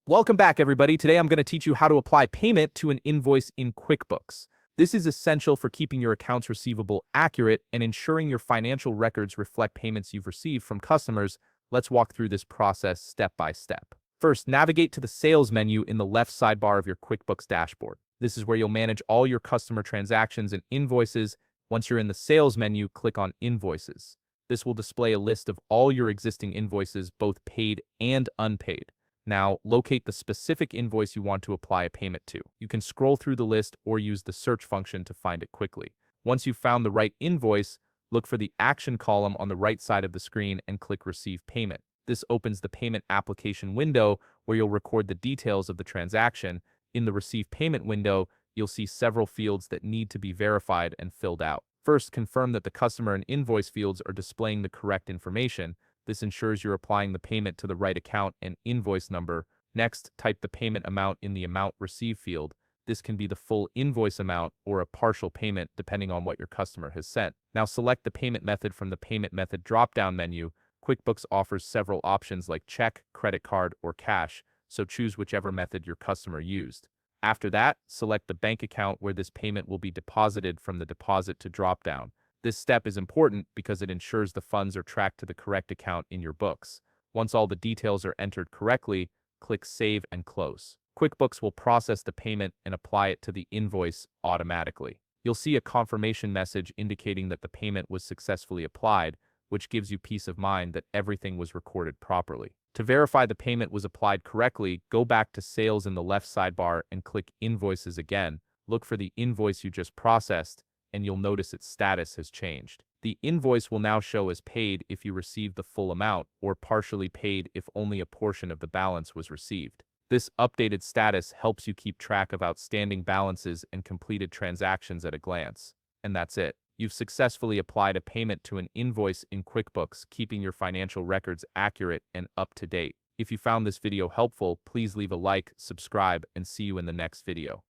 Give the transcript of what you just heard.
Welcome back, everybody. Today I'm going to teach you how to apply payment to an invoice in QuickBooks. This is essential for keeping your accounts receivable accurate and ensuring your financial records reflect payments you've received from customers. Let's walk through this process step by step. First, navigate to the Sales menu in the left sidebar of your QuickBooks dashboard. This is where you'll manage all your customer transactions and invoices. Once you're in the Sales menu, click on Invoices. This will display a list of all your existing invoices, both paid and unpaid. Now, locate the specific invoice you want to apply a payment to. You can scroll through the list or use the search function to find it quickly. Once you've found the right invoice, look for the Action column on the right side of the screen and click Receive Payment. This opens the payment application window where you'll record the details of the transaction. In the Receive Payment window, you'll see several fields that need to be verified and filled out. First, confirm that the customer and invoice fields are displaying the correct information. This ensures you're applying the payment to the right account and invoice number. Next, type the payment amount in the Amount Received field. This can be the full invoice amount or a partial payment depending on what your customer has sent. Now select the payment method from the Payment Method drop-down menu. QuickBooks offers several options like check, credit card, or cash, so choose whichever method your customer used. After that, select the bank account where this payment will be deposited from the Deposit to drop-down. This step is important because it ensures the funds are tracked to the correct account in your books. Once all the details are entered correctly, click Save and Close. QuickBooks will process the payment and apply it to the invoice automatically. You'll see a confirmation message indicating that the payment was successfully applied, which gives you peace of mind that everything was recorded properly. To verify the payment was applied correctly, go back to Sales in the left sidebar and click Invoices again. Look for the invoice you just processed, and you'll notice its status has changed. The invoice will now show as paid if you received the full amount, or partially paid if only a portion of the balance was received. This updated status helps you keep track of outstanding balances and completed transactions at a glance. And that's it. You've successfully applied a payment to an invoice in QuickBooks, keeping your financial records accurate and up to date. If you found this video helpful, please leave a like, subscribe, and see you in the next video.